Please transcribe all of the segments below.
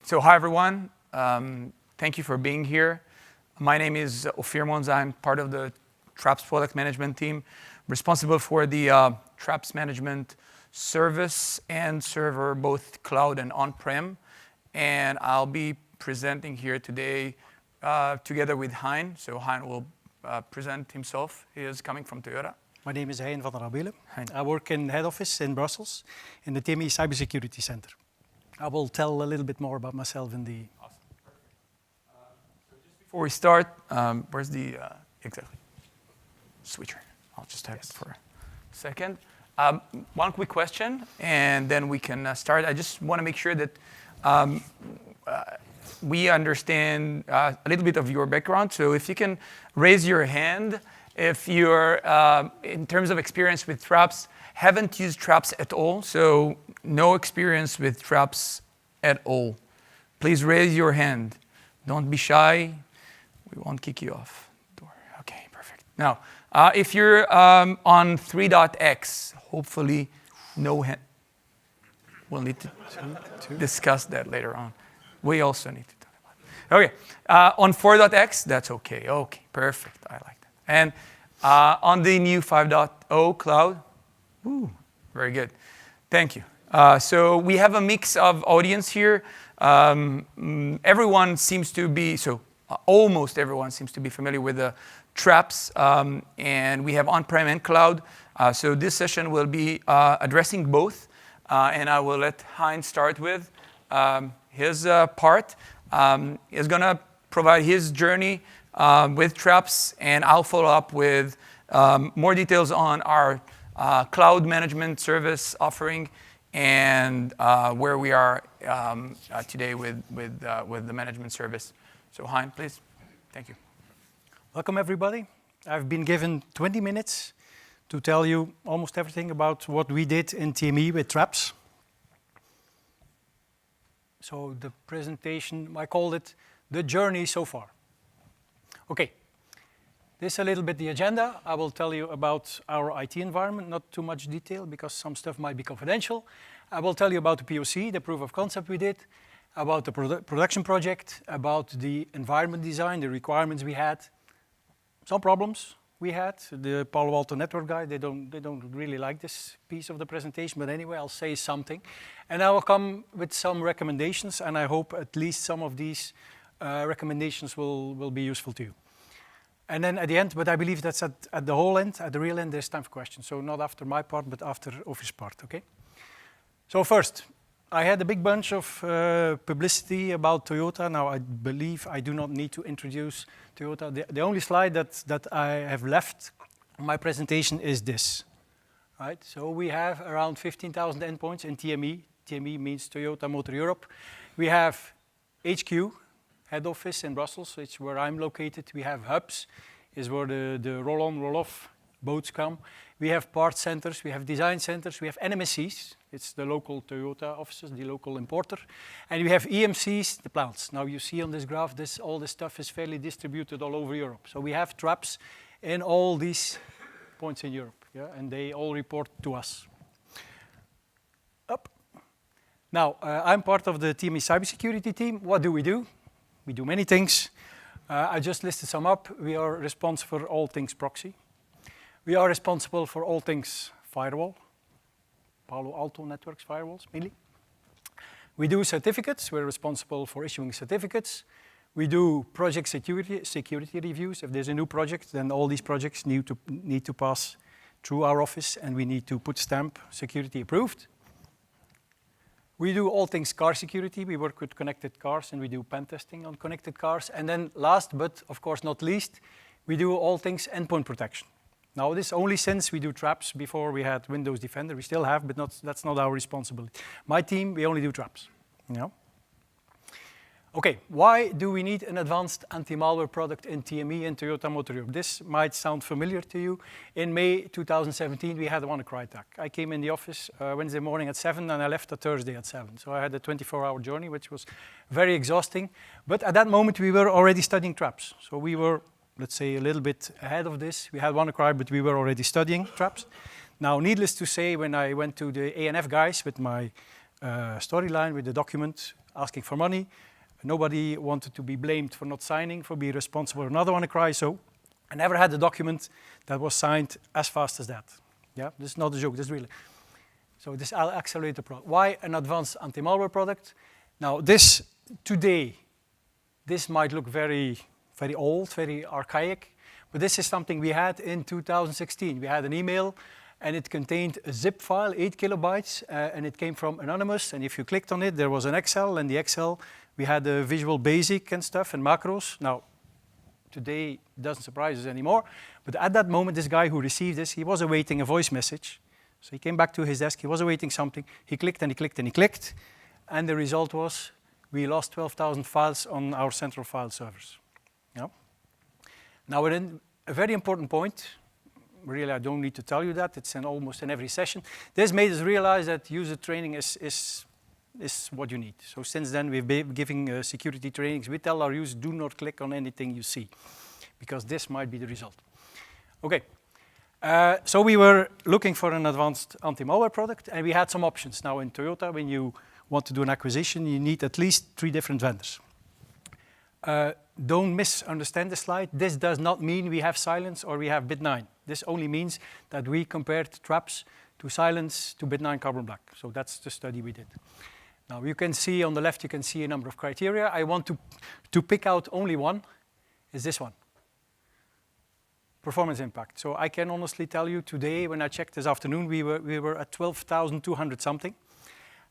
So hi everyone, thank you for being here. My name is Ofir Monza. I'm part of the Traps product management team, responsible for the Traps management service and server, both cloud and on-prem. And I'll be presenting here today together with Hein. So Hein will present himself. He is coming from Toyota. My name is Hein Vandenabeele. Hein. I work in head office in Brussels in the TME Cybersecurity Center. I will tell a little bit more about myself in the... Awesome. Perfect. So just before we start, where's the, exactly, switcher? I'll just have it for a second. One quick question, and then we can start. I just want to make sure that we understand a little bit of your background. So if you can raise your hand, if you're, in terms of experience with Traps, haven't used Traps at all, so no experience with Traps at all. Please raise your hand. Don't be shy. We won't kick you off the door. Okay, perfect. Now, if you're on 3.x, hopefully no hand. We'll need to discuss that later on. We also need to talk about it. Okay, on 4.x, that's okay. Okay, perfect. I like that. And on the new 5.0 cloud, ooh, very good. Thank you. So we have a mix of audience here. Everyone seems to be, almost everyone seems to be familiar with the Traps, and we have on-prem and cloud. So this session will be addressing both, and I will let Hein start with his part. He's going to provide his journey with Traps, and I'll follow up with more details on our cloud management service offering and where we are today with the management service. So Hein, please. Thank you. Welcome everybody. I've been given 20 minutes to tell you almost everything about what we did in TME with Traps. So the presentation, I called it the journey so far. Okay. This is a little bit the agenda. I will tell you about our IT environment, not too much detail because some stuff might be confidential. I will tell you about the POC, the proof of concept we did, about the production project, about the environment design, the requirements we had, some problems we had. The Palo Alto network guy, they don't really like this piece of the presentation, but anyway, I'll say something. And I will come with some recommendations, and I hope at least some of these recommendations will be useful to you. And then at the end, but I believe that's at the whole end, at the real end, there's time for questions. So not after my part, but after Ofir's part, okay? So first, I had a big bunch of publicity about Toyota. Now I believe I do not need to introduce Toyota. The only slide that I have left in my presentation is this, right? So we have around 15,000 endpoints in TME. TME means Toyota Motor Europe. We have HQ, head office in Brussels, it's where I'm located. We have hubs, is where the roll-on, roll-off boats come. We have part centers, we have design centers, we have NMSCs, it's the local Toyota offices, the local importer. And we have EMCs, the plants. Now you see on this graph, all this stuff is fairly distributed all over Europe. So we have Traps in all these points in Europe, yeah? And they all report to us. Up. Now, I'm part of the TME Cybersecurity team. What do? We do many things. I just listed some up. We are responsible for all things proxy. We are responsible for all things firewall, Palo Alto networks firewalls, mainly. We do certificates. We're responsible for issuing certificates. We do project security reviews. If there's a new project, then all these projects need to pass through our office, and we need to put stamp security approved. We do all things car security. We work with connected cars, and we do pen testing on connected cars. And then last, but of course not least, we do all things endpoint protection. Now this only since we do Traps. Before we had Windows Defender. We still have, but that's not our responsibility. My team, we only do Traps. You know? Okay, why do we need an advanced anti-malware product in TME and Toyota Motor Europe? This might sound familiar to you. In May 2017, we had a WannaCry attack. I came in the office Wednesday morning at 7, and I left on Thursday at 7. So I had a 24-hour journey, which was very exhausting. But at that moment, we were already studying Traps. So we were, let's say, a little bit ahead of this. We had WannaCry, but we were already studying Traps. Now, needless to say, when I went to the ANF guys with my storyline, with the document, asking for money. Nobody wanted to be blamed for not signing, for being responsible for another one to cry. So I never had a document that was signed as fast as that. Yeah, this is not a joke, this is really. So this accelerator product. Why an advanced anti-malware product? Now this, today, this might look very, very old, very archaic, but this is something we had in 2016. We had an email and it contained a zip file, 8 kilobytes, and it came from Anonymous. And if you clicked on it, there was an Excel, and the Excel, we had the Visual Basic and stuff and macros. Now, today it doesn't surprise us anymore, but at that moment, this guy who received this, he was awaiting a voice message. So he came back to his desk, he was awaiting something, he clicked and he clicked and he clicked, and the result was we lost 12,000 files on our central file servers. Yeah. Now we're in a very important point. Really, I don't need to tell you that, it's almost in every session. This made us realize that user training is what you need. So since then, we've been giving security trainings. We tell our users, do not click on anything you see, because this might be the result. Okay. So we were looking for an advanced anti-malware product, and we had some options. Now in Toyota, when you want to do an acquisition, you need at least 3 different vendors. Don't misunderstand the slide. This does not mean we have Silence or we have Bit9. This only means that we compared traps to Silence to Bit9 Carbon Black. So that's the study we did. Now you can see on the left, you can see a number of criteria. I want to pick out only one, is this one. Performance impact. So I can honestly tell you today, when I checked this afternoon, we were at 12,200 something.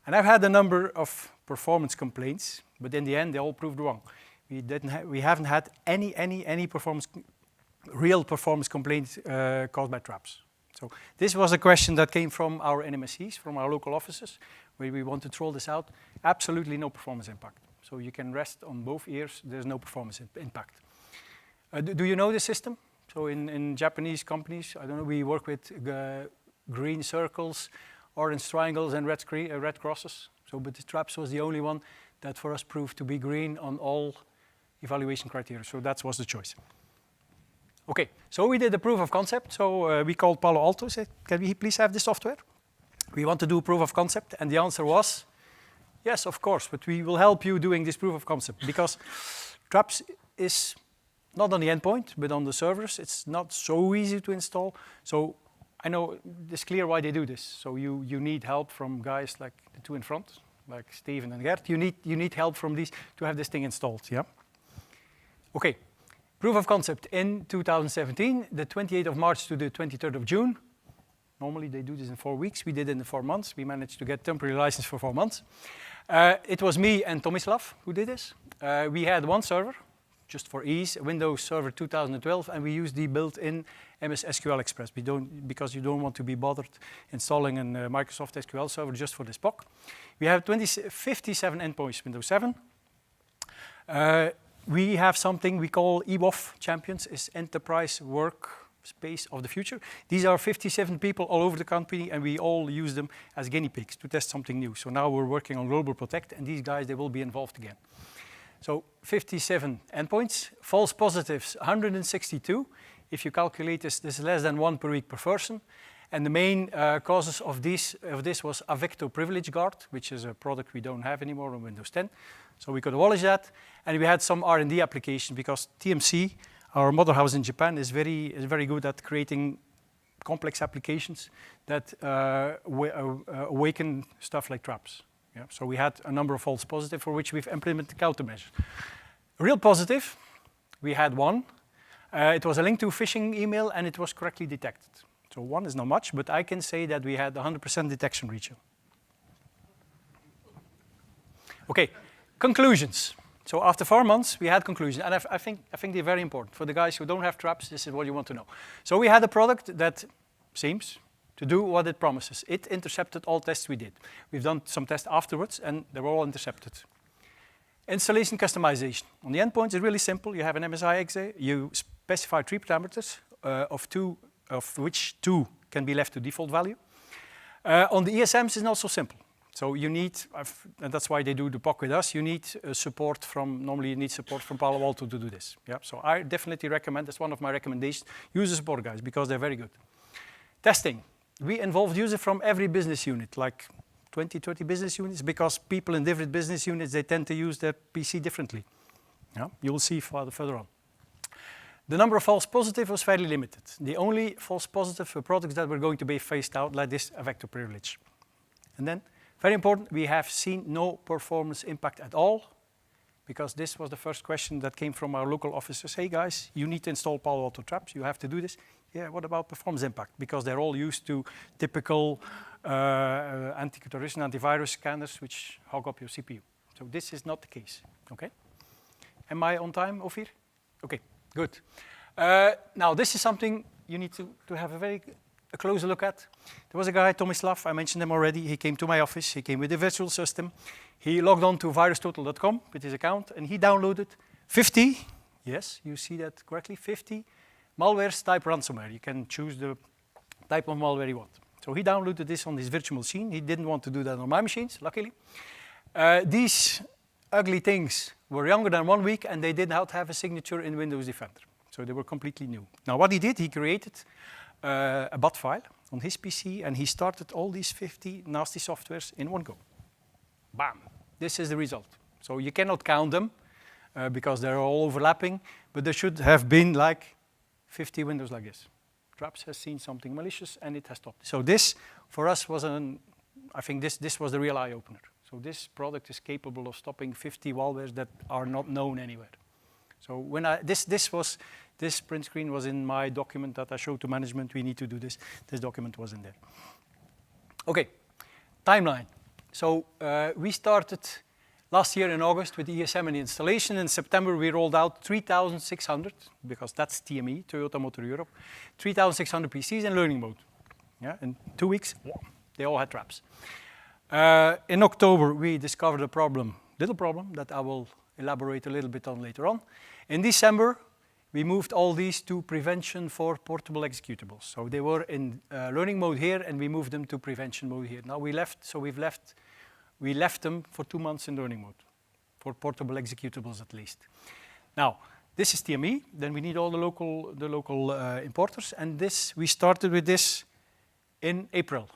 And I've had a number of performance complaints, but in the end, they all proved wrong. We haven't had any real performance complaints caused by traps. So this was a question that came from our NMSCs, from our local offices, where we want to troll this out. Absolutely no performance impact. So you can rest on both ears, there's no performance impact. Do you know the system? So in Japanese companies, I don't know, we work with green circles, orange triangles, and red crosses. So, but the traps was the only one that for us proved to be green on all evaluation criteria. So that was the choice. Okay, so we did a proof of concept. So we called Palo Alto, said, can we please have this software? We want to do a proof of concept, and the answer was, yes, of course, but we will help you doing this proof of concept, because traps is not on the endpoint, but on the servers. It's not so easy to install. So I know it's clear why they do this. So you need help from guys like the two in front, like Steven and Gert. You need help from these to have this thing installed, yeah? Okay, proof of concept in 2017, the 28th of March to the 23rd of June. Normally they do this in 4 weeks. We did it in 4 months. We managed to get temporary license for 4 months. It was me and Tomislav who did this. We had one server, just for ease, Windows Server 2012, and we used the built-in MS SQL Express. Because you don't want to be bothered installing a Microsoft SQL server just for this POC. We have 57 endpoints, Windows 7. We have something we call EWOF Champions, is Enterprise Workspace of the Future. These are 57 people all over the company, and we all use them as guinea pigs to test something new. So now we're working on Global Protect, and these guys, they will be involved again. So 57 endpoints, false positives 162. If you calculate this is less than 1 per week per person. And the main causes of this was Avecto Privilege Guard, which is a product we don't have anymore on Windows 10. So we could abolish that. And we had some R&D application, because TMC, our mother house in Japan, is very good at creating complex applications that awaken stuff like traps. Yeah, so we had a number of false positives for which we've implemented countermeasures. Real positive, we had one. It was a link to a phishing email, and it was correctly detected. So 1 is not much, but I can say that we had 100% detection ratio. Okay, conclusions. So after 4 months, we had conclusions, and I think they're very important. For the guys who don't have traps, this is what you want to know. So we had a product that seems to do what it promises. It intercepted all tests we did. We've done some tests afterwards, and they were all intercepted. Installation customization. On the endpoint, it's really simple. You have an MSI exe. You specify 3 parameters, of which 2 can be left to default value. On the ESMs, it's not so simple. So you need, and that's why they do the POC with us, you need support normally you need support from Palo Alto to do this. Yeah? So I definitely recommend, that's one of my recommendations, use the support guys, because they're very good. Testing. We involved users from every business unit, like 20, 30 business units, because people in different business units, they tend to use their PC differently. Yeah? You will see further on. The number of false positives was fairly limited. The only false positives were products that were going to be phased out, like this vector privilege. And then, very important, we have seen no performance impact at all, because this was the first question that came from our local officers. Hey guys, you need to install Palo Alto traps, you have to do this. Yeah, what about performance impact? Because they're all used to typical anti-terrorism, antivirus scanners, which hog up your CPU. So this is not the case, okay? Am I on time, Ofir? Okay, good. Now this is something you need to have a closer look at. There was a guy, Tomislav, I mentioned him already. He came to my office, he came with a virtual system. He logged on to virustotal.com with his account, and he downloaded 50, yes, you see that correctly, 50 malwares type ransomware. You can choose the type of malware you want. So he downloaded this on his virtual machine. He didn't want to do that on my machines, luckily. These ugly things were younger than 1 week, and they did not have a signature in Windows Defender. So they were completely new. Now what he did, he created a bat file on his PC, and he started all these 50 nasty softwares in one go. Bam! This is the result. So you cannot count them because they're all overlapping, but there should have been like 50 windows like this. Traps has seen something malicious and it has stopped. So this, for us, was I think this was the real eye-opener. So this product is capable of stopping 50 malwares that are not known anywhere. So when this print screen was in my document that I showed to management, we need to do this. This document was in there. Okay, timeline. So we started last year in August with ESM and the installation. In September, we rolled out 3,600, because that's TME, Toyota Motor Europe, 3,600 PCs in learning mode. Yeah, in 2 weeks, they all had traps. In October, we discovered a little problem that I will elaborate a little bit on later on. In December, we moved all these to prevention for portable executables. So they were in learning mode here, and we moved them to prevention mode here. Now we left them for 2 months in learning mode, for portable executables at least. Now, this is TME, then we need all the local importers, and we started with this in April.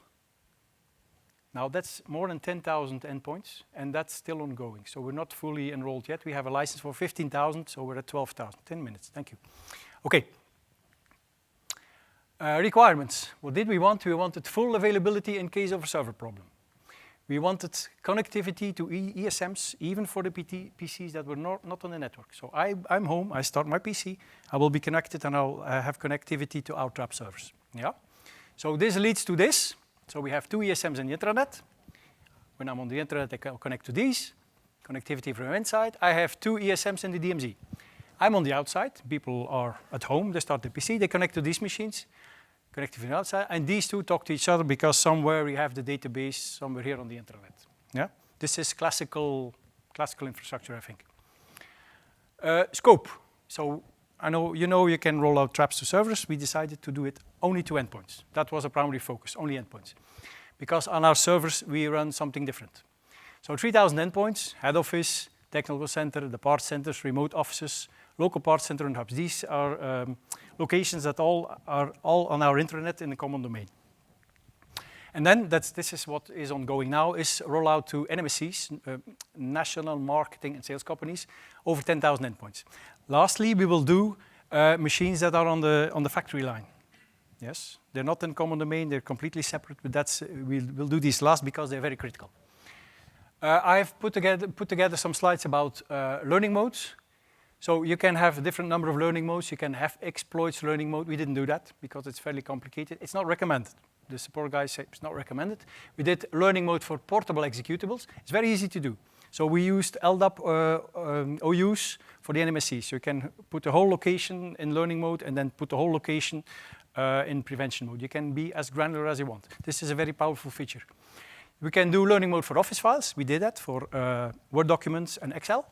Now that's more than 10,000 endpoints, and that's still ongoing. So we're not fully enrolled yet. We have a license for 15,000, so we're at 12,000. 10 minutes, thank you. Okay. Requirements. What did we want? We wanted full availability in case of a server problem. We wanted connectivity to ESMs, even for the PCs that were not on the network. So I'm home, I start my PC, I will be connected, and I'll have connectivity to our trap servers. Yeah. So this leads to this. So we have 2 ESMs in the intranet. When I'm on the intranet, I can connect to these. Connectivity from inside. I have 2 ESMs in the DMZ. I'm on the outside. People are at home. They start the PC. They connect to these machines. Connect from the outside. And these 2 talk to each other because somewhere we have the database, somewhere here on the intranet. Yeah? This is classical infrastructure, I think. Scope. So I know you can roll out traps to servers. We decided to do it only to endpoints. That was a primary focus, only endpoints. Because on our servers, we run something different. So 3,000 endpoints, head office, technical center, the parts centers, remote offices, local parts center and hubs. These are locations that are all on our intranet in the common domain. And then this is what is ongoing now, is rollout to NMSCs, national marketing and sales companies, over 10,000 endpoints. Lastly, we will do machines that are on the factory line. Yes, they're not in common domain, they're completely separate, but we'll do these last because they're very critical. I've put together some slides about learning modes. So you can have a different number of learning modes. You can have exploits learning mode. We didn't do that because it's fairly complicated. It's not recommended. The support guys say it's not recommended. We did learning mode for portable executables. It's very easy to do. So we used LDAP OUs for the NMSC. So you can put the whole location in learning mode and then put the whole location in prevention mode. You can be as granular as you want. This is a very powerful feature. We can do learning mode for Office files. We did that for Word documents and Excel.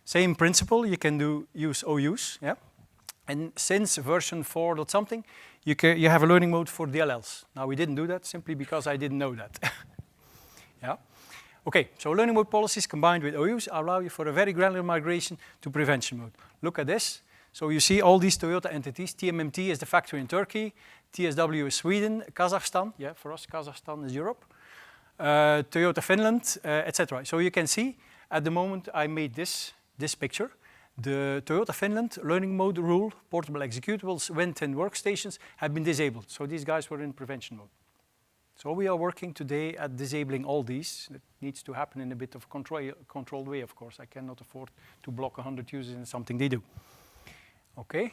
Same principle, you can use OUs. Yeah? And since version 4 something, you have a learning mode for DLLs. Now we didn't do that simply because I didn't know that. Yeah? Okay, so learning mode policies combined with OUs allow you for a very granular migration to prevention mode. Look at this. So you see all these Toyota entities. TMMT is the factory in Turkey. TSW is Sweden. Kazakhstan, yeah, for us Kazakhstan is Europe. Toyota Finland, etc. So you can see, at the moment I made this picture. The Toyota Finland learning mode rule, portable executables, went in workstations have been disabled. So these guys were in prevention mode. So we are working today at disabling all these. It needs to happen in a bit of a controlled way, of course. I cannot afford to block 100 users in something they do. Okay.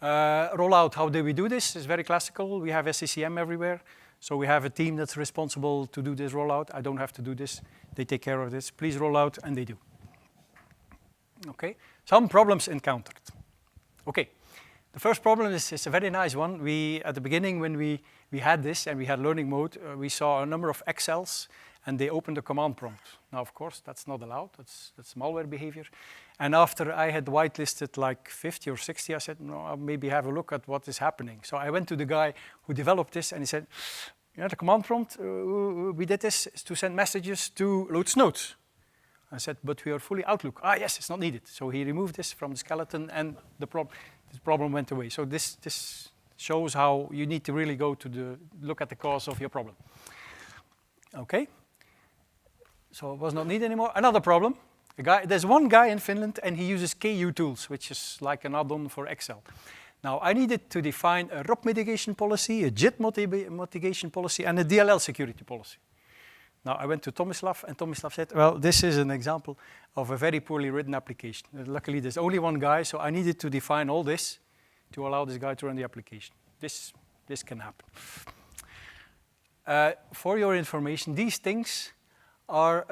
Rollout, how do we do this? It's very classical. We have SCCM everywhere. So we have a team that's responsible to do this rollout. I don't have to do this. They take care of this. Please roll out, and they do. Okay, some problems encountered. Okay, the first problem is a very nice one. At the beginning, when we had this and we had learning mode, we saw a number of Excels, and they opened the command prompt. Now, of course, that's not allowed. That's malware behavior. And after I had whitelisted like 50 or 60, I said, no, I'll maybe have a look at what is happening. So I went to the guy who developed this, and he said, the command prompt, we did this to send messages to load nodes. I said, but we are fully Outlook. Ah, yes, it's not needed. So he removed this from the skeleton, and the problem went away. So this shows how you need to really go to look at the cause of your problem. Okay. So it was not needed anymore. Another problem. There's one guy in Finland, and he uses KU tools, which is like an add-on for Excel. Now, I needed to define a ROP mitigation policy, a JIT mitigation policy, and a DLL security policy. Now, I went to Tomislav, and Tomislav said, well, this is an example of a very poorly written application. Luckily, there's only one guy, so I needed to define all this to allow this guy to run the application. This can happen. For your information, these things are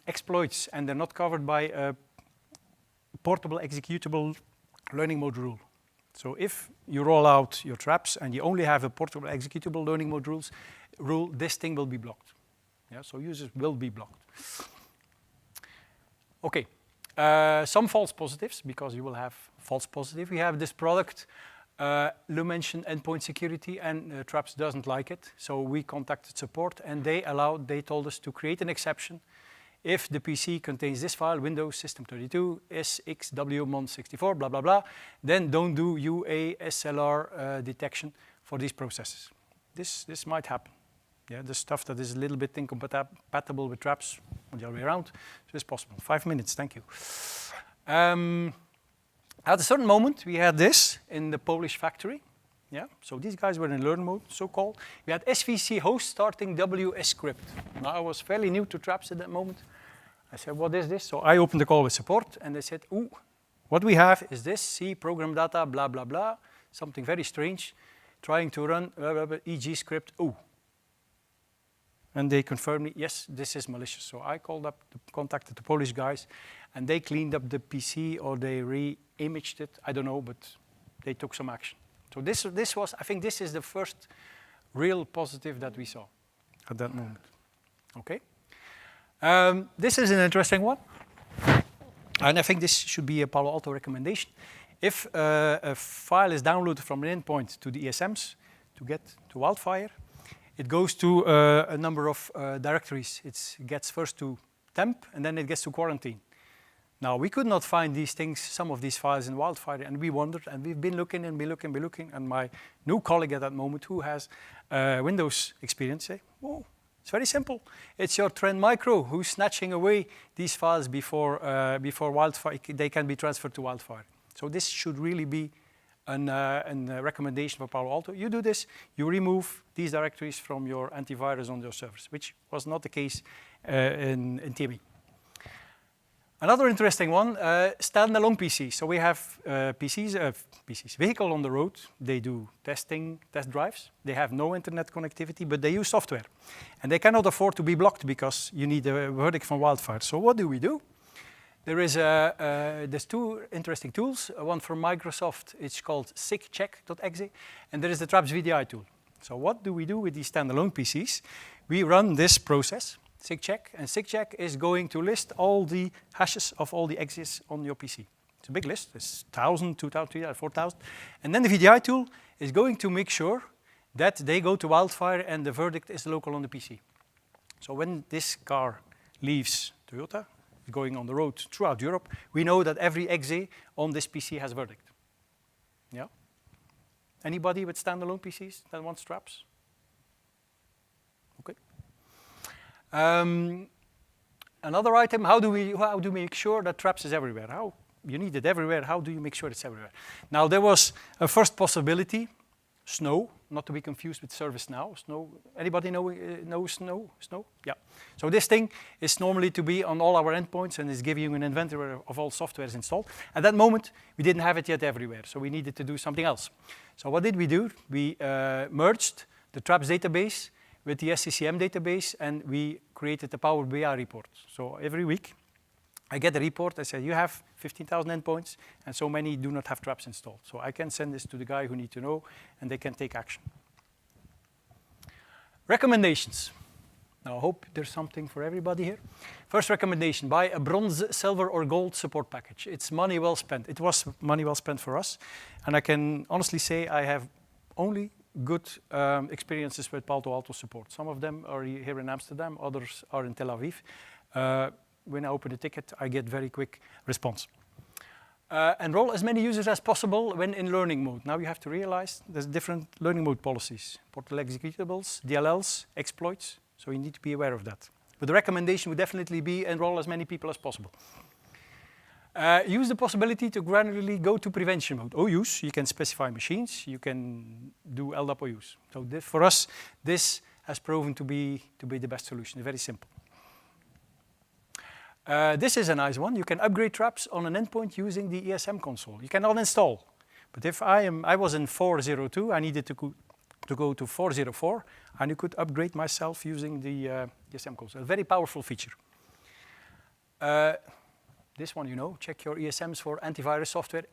exploits, and they're not covered by a portable executable learning mode rule. So if you roll out your traps and you only have a portable executable learning mode rule, this thing will be blocked. Yeah, so users will be blocked. Okay, some false positives, because you will have false positive. We have this product, Lou mentioned endpoint security, and Traps doesn't like it. So we contacted support, and they told us to create an exception if the PC contains this file, Windows System32, SXW Mon64, blah, blah, blah, then don't do UASLR detection for these processes. This might happen. Yeah, the stuff that is a little bit incompatible with Traps, or the other way around, so it's possible. 5 minutes, thank you. At a certain moment, we had this in the Polish factory. Yeah, so these guys were in learn mode, so-called. We had SVC host starting WS script. Now, I was fairly new to Traps at that moment. I said, what is this? So I opened the call with support, and they said, ooh, what we have is this, C program data, blah, blah, blah, something very strange, trying to run EG script, ooh. And they confirmed me, yes, this is malicious. So I contacted the Polish guys, and they cleaned up the PC, or they re-imaged it, I don't know, but they took some action. So this was, I think this is the first real positive that we saw at that moment. Okay. This is an interesting one. And I think this should be a Palo Alto recommendation. If a file is downloaded from an endpoint to the ESMs to get to Wildfire, it goes to a number of directories. It gets first to temp, and then it gets to quarantine. Now, we could not find these things, some of these files in Wildfire, and we wondered, and we've been looking and been looking, and my new colleague at that moment, who has Windows experience, say, oh, it's very simple. It's your Trend Micro who's snatching away these files before Wildfire, they can be transferred to Wildfire. So this should really be a recommendation for Palo Alto. You do this, you remove these directories from your antivirus on your servers, which was not the case in TME. Another interesting one, standalone PCs. So we have vehicle on the road. They do testing, test drives. They have no internet connectivity, but they use software. And they cannot afford to be blocked because you need a verdict from Wildfire. So what do? There's two interesting tools. One from Microsoft, it's called sigcheck.exe, and there is the Traps VDI tool. So what do we do with these standalone PCs? We run this process, sigcheck, and sigcheck is going to list all the hashes of all the exes on your PC. It's a big list. It's 1,000, 2,000, 3,000, 4,000. And then the VDI tool is going to make sure that they go to Wildfire and the verdict is local on the PC. So when this car leaves Toyota, going on the road throughout Europe, we know that every exe on this PC has verdict. Yeah? Anybody with standalone PCs that wants Traps? Okay. Another item, how do we make sure that traps is everywhere? You need it everywhere. How do you make sure it's everywhere? Now, there was a first possibility, Snow, not to be confused with ServiceNow. Snow, anybody know Snow? Snow? Yeah. So this thing is normally to be on all our endpoints and is giving you an inventory of all softwares installed. At that moment, we didn't have it yet everywhere, so we needed to do something else. So what did we do? We merged the traps database with the SCCM database, and we created a Power BI report. So every week, I get a report. I say, you have 15,000 endpoints, and so many do not have traps installed. So I can send this to the guy who need to know, and they can take action. Recommendations. Now, I hope there's something for everybody here. First recommendation, buy a bronze, silver, or gold support package. It's money well spent. It was money well spent for us. And I can honestly say I have only good experiences with Palo Alto support. Some of them are here in Amsterdam, others are in Tel Aviv. When I open a ticket, I get very quick response. Enroll as many users as possible when in learning mode. Now you have to realize there's different learning mode policies. Portal executables, DLLs, exploits, so you need to be aware of that. But the recommendation would definitely be enroll as many people as possible. Use the possibility to gradually go to prevention mode. OUs, you can specify machines, you can do LDAP OUs. So for us, this has proven to be the best solution, very simple. This is a nice one. You can upgrade traps on an endpoint using the ESM console. You cannot install. But if I was in 4.02, I needed to go to 4.04, and you could upgrade myself using the ESM console. A very powerful feature. This one, you know, check your ESMs for antivirus software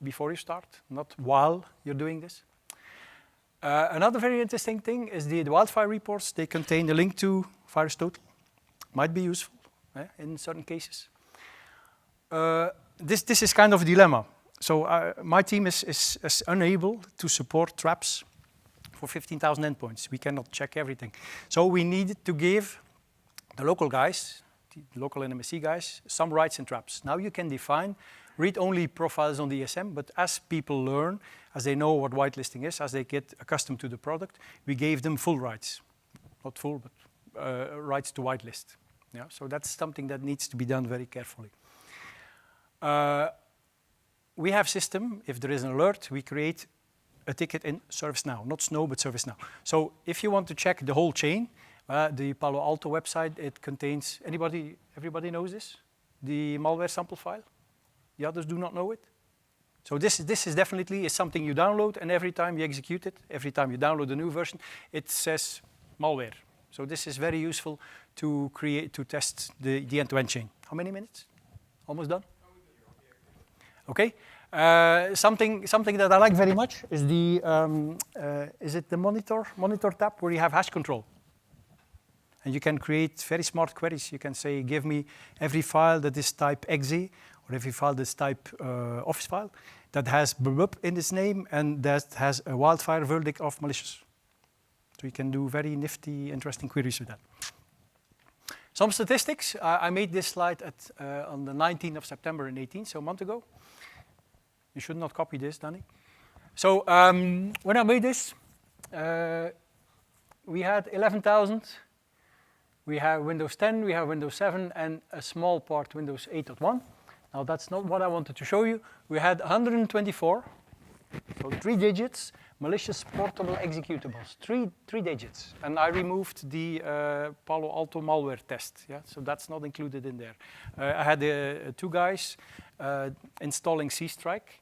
before you start, not while you're doing this. Another very interesting thing is the wildfire reports. They contain a link to VirusTotal. Might be useful. In certain cases. This is kind of a dilemma. So my team is unable to support traps for 15,000 endpoints. We cannot check everything. So we need to give the local guys, the local NMSC guys, some rights in traps. Now you can define read-only profiles on the ESM, but as people learn, as they know what whitelisting is, as they get accustomed to the product, we gave them full rights. Not full, but rights to whitelist. Yeah, so that's something that needs to be done very carefully. We have system, if there is an alert, we create a ticket in ServiceNow, not Snow, but ServiceNow. So if you want to check the whole chain, the Palo Alto website, it contains, everybody knows this? The malware sample file? The others do not know it? So this is definitely something you download, and every time you execute it, every time you download a new version, it says malware. So this is very useful to test the end-to-end chain. How many minutes? Almost done? Okay. Something that I like very much is is it the monitor tab where you have hash control. And you can create very smart queries. You can say, give me every file that is type exe, or every file that's type Office file, that has blub in its name and that has a wildfire verdict of malicious. So you can do very nifty, interesting queries with that. Some statistics. I made this slide on the 19th of September in 18, so a month ago. You should not copy this, Danny. So when I made this, we had 11,000. We have Windows 10, we have Windows 7, and a small part Windows 8.1. Now that's not what I wanted to show you. We had 124, so 3 digits, malicious portable executables, three digits. And I removed the Palo Alto malware test, yeah? So that's not included in there. I had 2 guys installing C-Strike,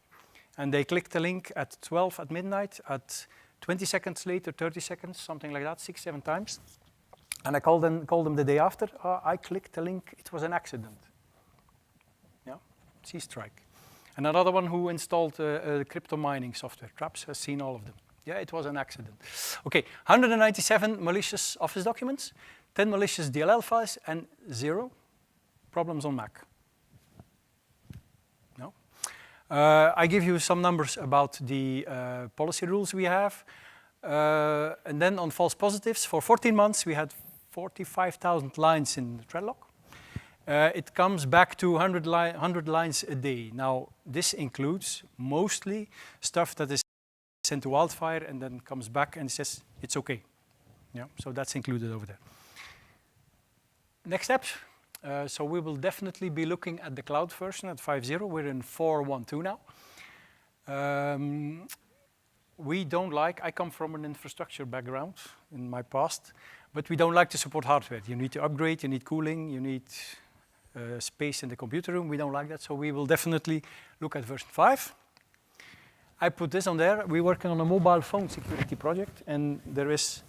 and they clicked the link at 12 at midnight, at 20 seconds later, 30 seconds, something like that, 6-7 times. And I called them the day after. I clicked the link, it was an accident. Yeah, C-Strike. And another one who installed crypto mining software. Traps has seen all of them. Yeah, it was an accident. Okay, 197 malicious Office documents, 10 malicious DLL files, and 0 problems on Mac. No? I give you some numbers about the policy rules we have. And then on false positives, for 14 months, we had 45,000 lines in the thread log. It comes back to 100 lines a day. Now, this includes mostly stuff that is sent to Wildfire and then comes back and says it's okay. Yeah, so that's included over there. Next steps. So we will definitely be looking at the cloud version at 5.0. We're in 4.1.2 now. We don't like, I come from an infrastructure background in my past, but we don't like to support hardware. You need to upgrade, you need cooling, you need space in the computer room. We don't like that, so we will definitely look at version 5. I put this on there. We're working on a mobile phone security project, and there is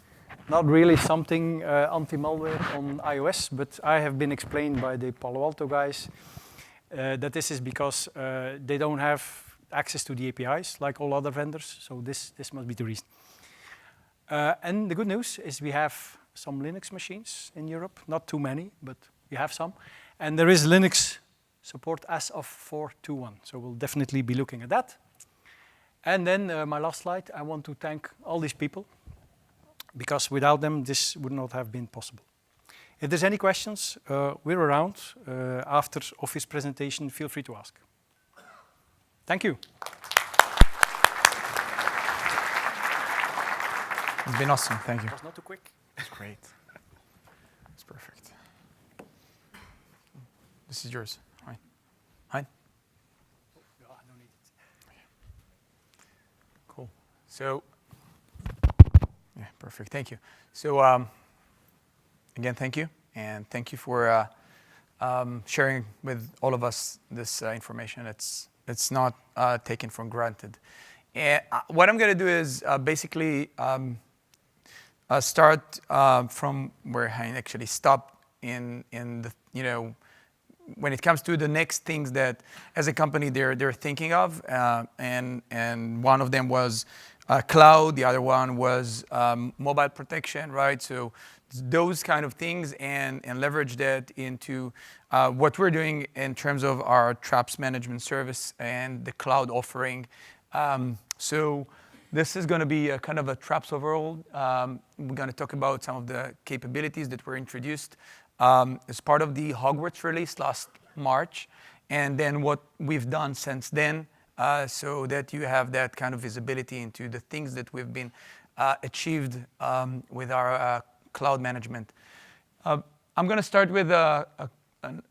not really something anti-malware on iOS, but I have been explained by the Palo Alto guys that this is because they don't have access to the APIs like all other vendors, so this must be the reason. And the good news is we have some Linux machines in Europe, not too many, but we have some. And there is Linux support as of 4.2.1, so we'll definitely be looking at that. And then my last slide, I want to thank all these people, because without them, this would not have been possible. If there's any questions, we're around. After Ofir's presentation, feel free to ask. Thank you. It's been awesome, thank you. It was not too quick. It's great. It's perfect. This is yours, Hein. Hein? No, I don't need it. Cool. So, yeah, perfect. Thank you. So, again, thank you, and thank you for sharing with all of us this information. It's not taken for granted. And what I'm going to do is basically start from where Hein actually stopped in the, when it comes to the next things that as a company they're thinking of, and one of them was cloud, the other one was mobile protection, right? So those kind of things, and leverage that into what we're doing in terms of our traps management service and the cloud offering. So this is going to be a kind of a traps overall. We're going to talk about some of the capabilities that were introduced as part of the Hogwarts release last March, and then what we've done since then, so that you have that kind of visibility into the things that we've been achieved with our cloud management. I'm going to start with a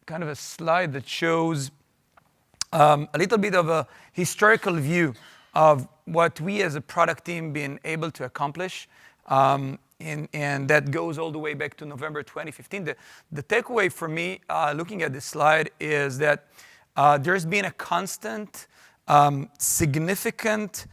kind of a slide that shows a little bit of a historical view of what we as a product team been able to accomplish. And that goes all the way back to November 2015. The takeaway for me looking at this slide is that there's been a constant, significant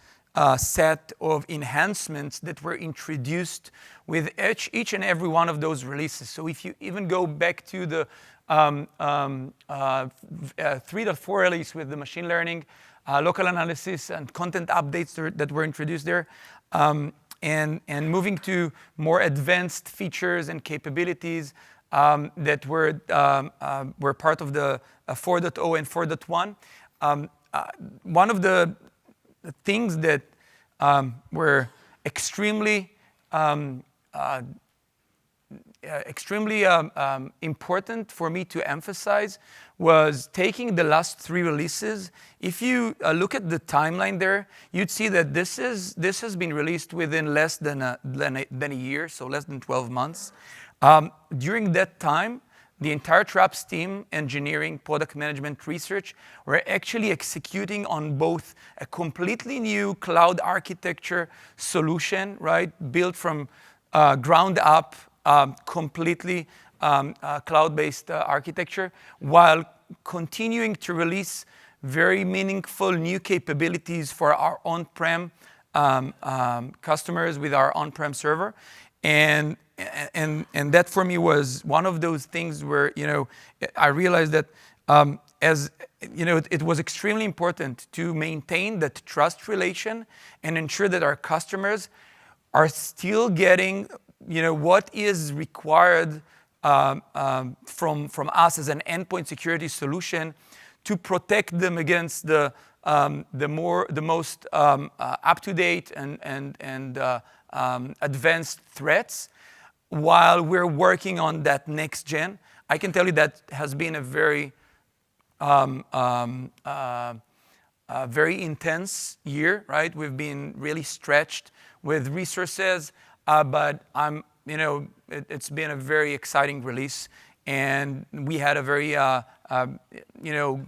set of enhancements that were introduced with each and every one of those releases. So if you even go back to the 3.4 release with the machine learning, local analysis, and content updates that were introduced there, and moving to more advanced features and capabilities that were part of the 4.0 and 4.1. One of the things that were extremely important for me to emphasize was taking the last 3 releases. If you look at the timeline there, you'd see that this has been released within less than a year, so less than 12 months. During that time, the entire Traps team, engineering, product management, research, were actually executing on both a completely new cloud architecture solution, right, built from ground up, completely cloud-based architecture, while continuing to release very meaningful new capabilities for our on-prem customers with our on-prem server. And that for me was one of those things where, I realized that it was extremely important to maintain that trust relation and ensure that our customers are still getting what is required from us as an endpoint security solution to protect them against the most up-to-date and advanced threats, while we're working on that next gen. I can tell you that has been a very very intense year, right? We've been really stretched with resources, but it's been a very exciting release, and we had a very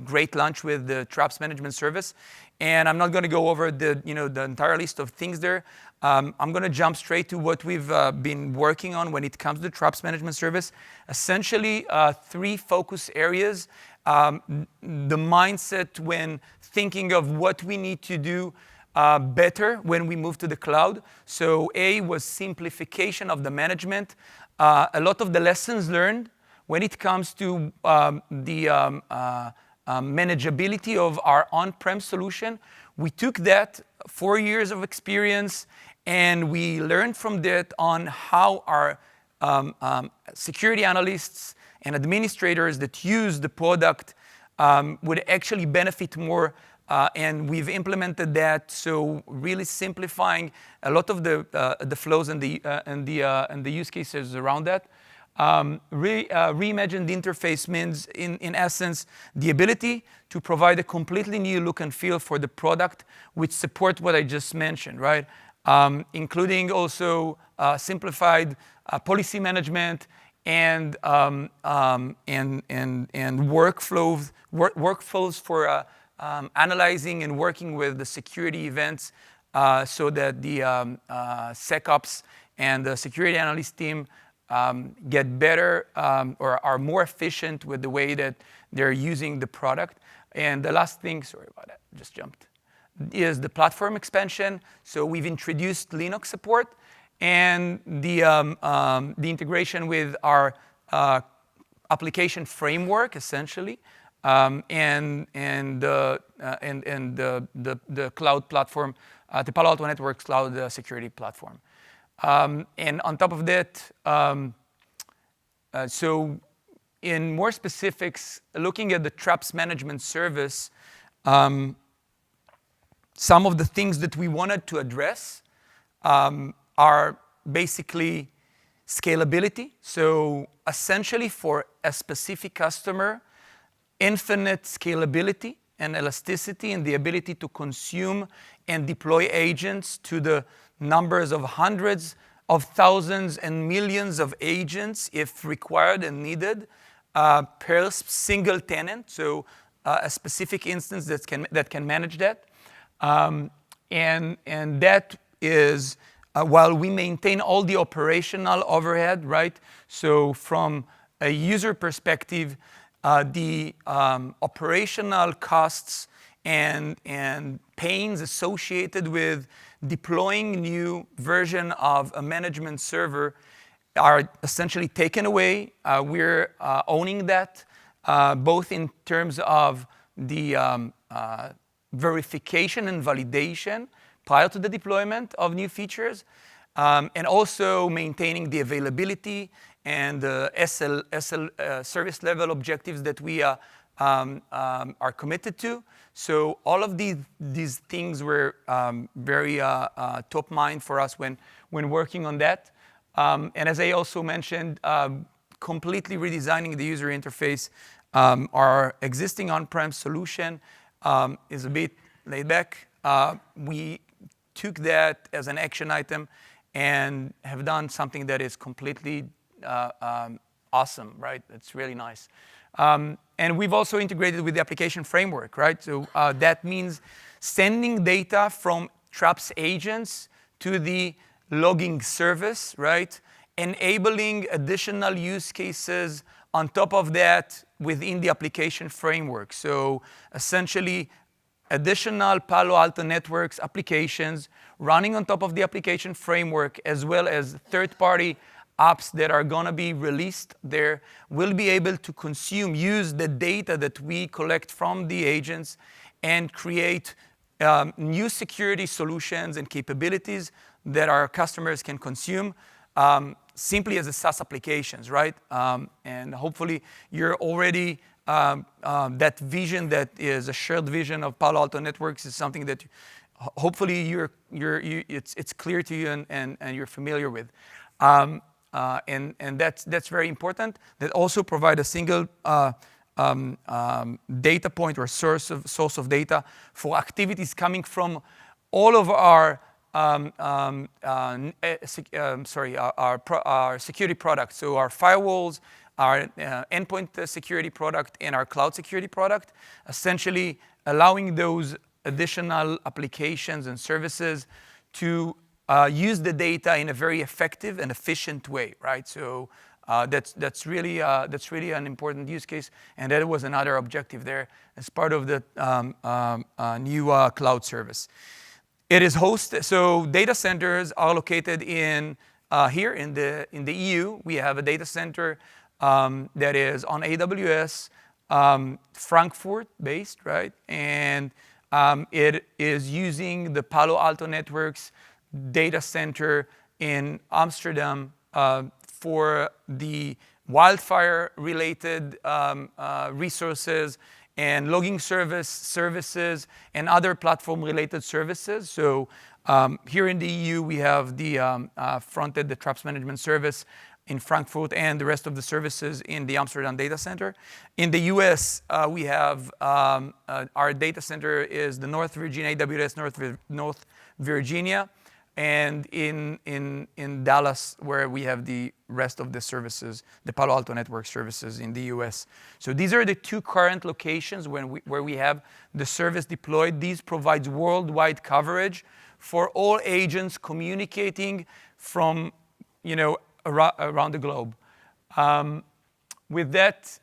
great lunch with the Traps Management Service. And I'm not going to go over the entire list of things there. I'm going to jump straight to what we've been working on when it comes to the Traps Management Service. Essentially, 3 focus areas. The mindset when thinking of what we need to do better when we move to the cloud. So A was simplification of the management. A lot of the lessons learned when it comes to the manageability of our on-prem solution. We took that 4 years of experience, and we learned from that on how our security analysts and administrators that use the product would actually benefit more. And we've implemented that, so really simplifying a lot of the flows and the use cases around that. Reimagined interface means, in essence, the ability to provide a completely new look and feel for the product, which support what I just mentioned, right? Including also simplified policy management and workflows for analyzing and working with the security events so that the SecOps and the security analyst team get better or are more efficient with the way that they're using the product. And the last thing, sorry about that, just jumped, is the platform expansion. So we've introduced Linux support and the integration with our application framework, essentially. And the cloud platform, the Palo Alto Networks cloud security platform. And on top of that, so in more specifics, looking at the Traps Management Service, some of the things that we wanted to address are basically scalability. So essentially for a specific customer, infinite scalability and elasticity and the ability to consume and deploy agents to the numbers of hundreds of thousands and millions of agents if required and needed per single tenant. So a specific instance that can manage that. And that is while we maintain all the operational overhead, right? So from a user perspective, the operational costs and pains associated with deploying new version of a management server are essentially taken away. We're owning that, both in terms of the verification and validation prior to the deployment of new features, and also maintaining the availability and the SL service level objectives that we are committed to. So all of these things were very top mind for us when working on that. And as I also mentioned, completely redesigning the user interface. Our existing on-prem solution is a bit laid back. We took that as an action item and have done something that is completely awesome, right? It's really nice. And we've also integrated with the application framework, right? So that means sending data from Traps agents to the logging service, right? Enabling additional use cases on top of that within the application framework. So essentially, additional Palo Alto Networks applications running on top of the application framework, as well as third-party apps that are going to be released there, will be able to use the data that we collect from the agents and create new security solutions and capabilities that our customers can consume simply as a SaaS applications, right? And hopefully you're already, that vision that is a shared vision of Palo Alto Networks is something that hopefully it's clear to you and you're familiar with. And that's very important. That also provide a single data point or source of data for activities coming from all of our our security products. So our firewalls, our endpoint security product and our cloud security product, essentially allowing those additional applications and services to use the data in a very effective and efficient way, right? So that's really an important use case, and that was another objective there as part of the new cloud service. It is hosted, so data centers are located in here in the EU. We have a data center that is on AWS, Frankfurt based, right? And it is using the Palo Alto Networks data center in Amsterdam for the wildfire-related resources and logging services and other platform-related services. So here in the EU, we have the fronted the traps management service in Frankfurt and the rest of the services in the Amsterdam data center. In the US, we have our data center is the North Virginia, AWS North Virginia, and in Dallas, where we have the rest of the services, the Palo Alto Network services in the US. So these are the two current locations where we have the service deployed. These provides worldwide coverage for all agents communicating from, around the globe. With that,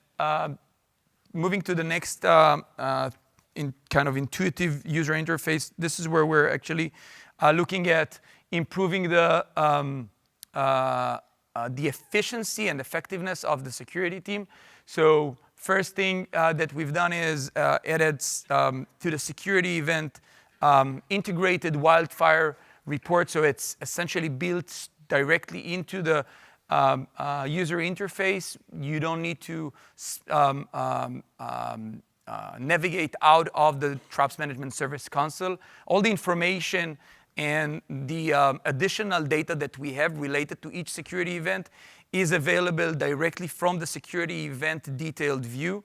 moving to the next in kind of intuitive user interface, this is where we're actually looking at improving the efficiency and effectiveness of the security team. So first thing that we've done is added to the security event integrated wildfire report. So it's essentially built directly into the user interface. You don't need to navigate out of the Traps Management Service console. All the information and the additional data that we have related to each security event is available directly from the security event detailed view.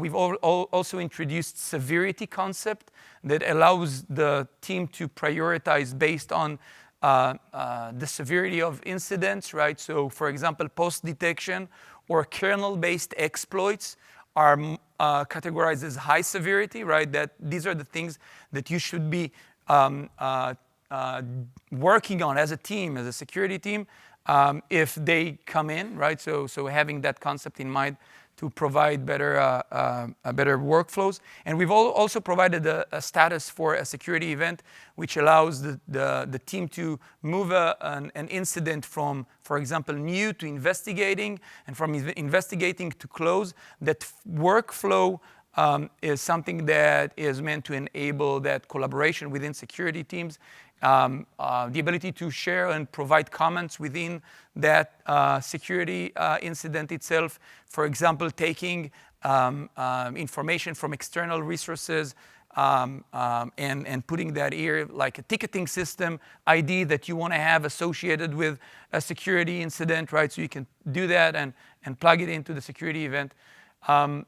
We've also introduced severity concept that allows the team to prioritize based on the severity of incidents, right? So for example, post-detection or kernel-based exploits are categorized as high severity, right? That these are the things that you should be working on as a team, as a security team, if they come in, right? So having that concept in mind to provide better workflows. And we've also provided a status for a security event, which allows the team to move an incident from, for example, new to investigating, and from investigating to close. That workflow is something that is meant to enable that collaboration within security teams, the ability to share and provide comments within that security incident itself. For example, taking information from external resources and putting that here, like a ticketing system ID that you want to have associated with a security incident, right? So you can do that and plug it into the security event. And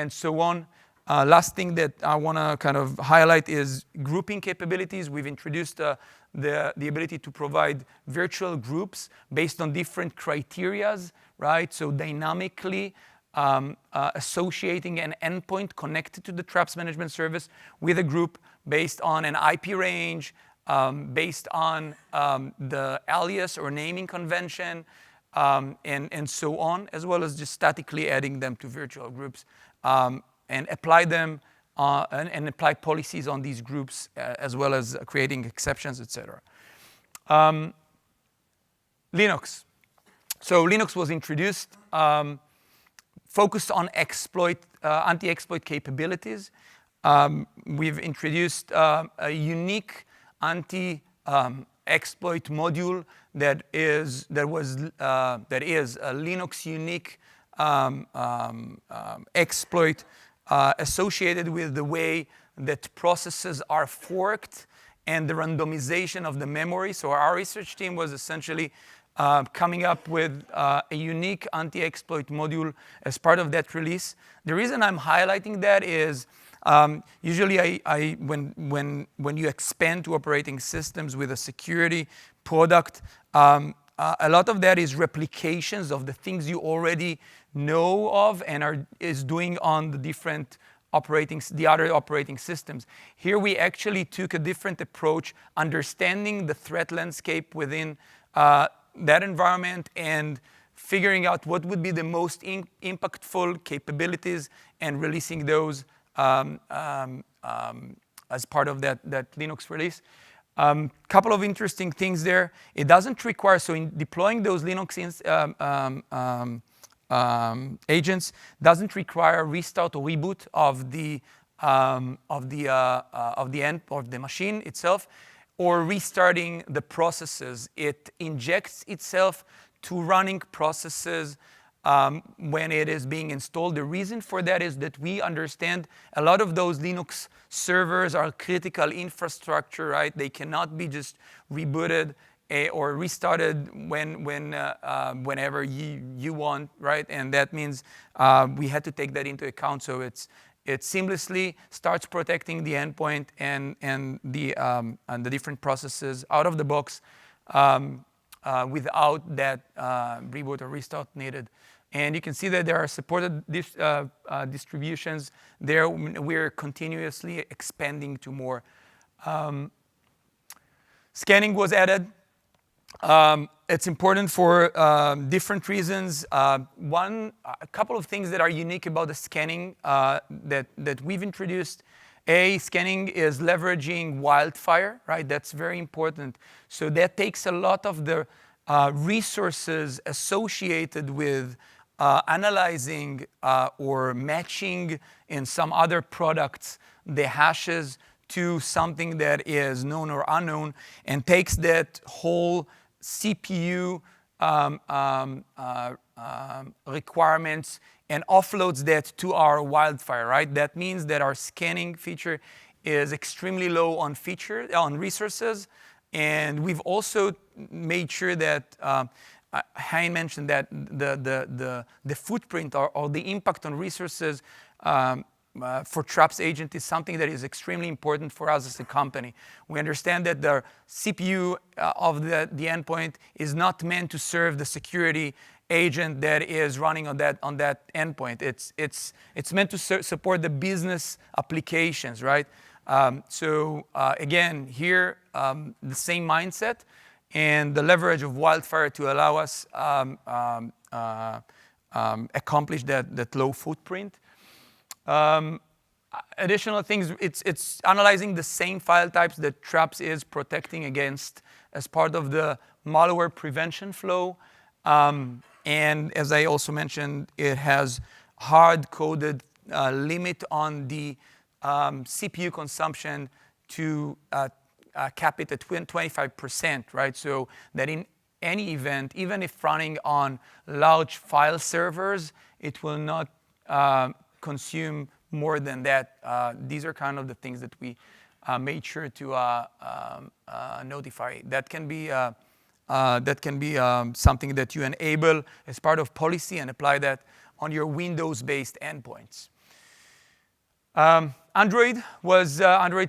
so on. Last thing that I want to kind of highlight is grouping capabilities. We've introduced the ability to provide virtual groups based on different criterias, right? So dynamically associating an endpoint connected to the Traps Management Service with a group based on an IP range, based on the alias or naming convention, and so on, as well as just statically adding them to virtual groups, and apply them and apply policies on these groups, as well as creating exceptions, etc. Linux. So Linux was introduced, focused on anti-exploit capabilities. We've introduced a unique anti-exploit module that is a Linux unique exploit associated with the way that processes are forked and the randomization of the memory. So our research team was essentially coming up with a unique anti-exploit module as part of that release. The reason I'm highlighting that is usually when you expand to operating systems with a security product, a lot of that is replications of the things you already know of and is doing on the other operating systems. Here we actually took a different approach, understanding the threat landscape within that environment and figuring out what would be the most impactful capabilities and releasing those as part of that Linux release. Couple of interesting things there. It doesn't require, so in deploying those Linux agents doesn't require restart or reboot of the machine itself, or restarting the processes. It injects itself to running processes when it is being installed. The reason for that is that we understand a lot of those Linux servers are critical infrastructure, right? They cannot be just rebooted or restarted whenever you want, right? And that means we had to take that into account. So it seamlessly starts protecting the endpoint and the different processes out of the box without that reboot or restart needed. And you can see that there are supported distributions there. We're continuously expanding to more. Scanning was added. It's important for different reasons. A couple of things that are unique about the scanning that we've introduced. Scanning is leveraging wildfire, right? That's very important. So that takes a lot of the resources associated with analyzing or matching in some other products the hashes to something that is known or unknown, and takes that whole CPU requirements and offloads that to our wildfire, right? That means that our scanning feature is extremely low on resources, and we've also made sure that Hein mentioned that the footprint or the impact on resources for Traps agent is something that is extremely important for us as a company. We understand that the CPU of the endpoint is not meant to serve the security agent that is running on that endpoint. It's meant to support the business applications, right? Again, here the same mindset and the leverage of wildfire to allow us accomplish that low footprint. Additional things, it's analyzing the same file types that Traps is protecting against as part of the malware prevention flow. And as I also mentioned, it has hard-coded limit on the CPU consumption to cap it at 25%, right? So that in any event, even if running on large file servers, it will not consume more than that. These are kind of the things that we made sure to notify. That can be something that you enable as part of policy and apply that on your Windows-based endpoints. Android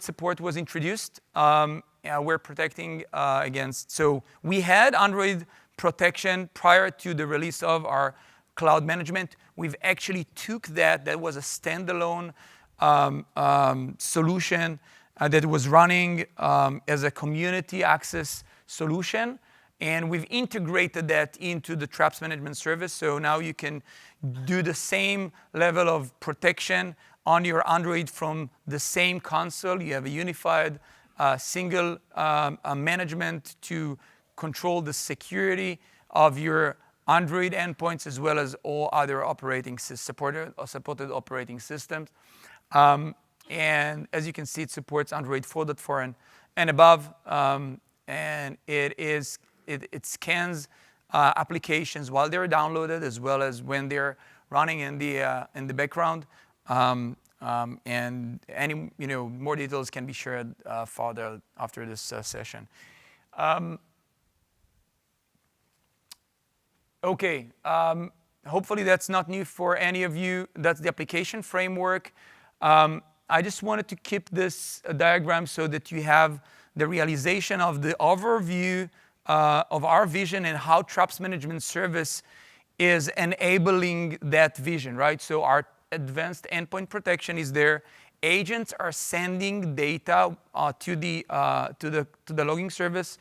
support was introduced. We're protecting against. So we had Android protection prior to the release of our cloud management. We've actually took that was a standalone solution that was running as a community access solution, and we've integrated that into the Traps management service. So now you can do the same level of protection on your Android from the same console. You have a unified single management to control the security of your Android endpoints as well as all other supported operating systems. And as you can see, it supports Android 4.4 and above. And it scans applications while they're downloaded as well as when they're running in the background. And any more details can be shared further after this session. Okay, hopefully that's not new for any of you. That's the application framework. I just wanted to keep this diagram so that you have the realization of the overview of our vision and how Traps Management Service is enabling that vision, right? So our advanced endpoint protection is there. Agents are sending data to the logging service.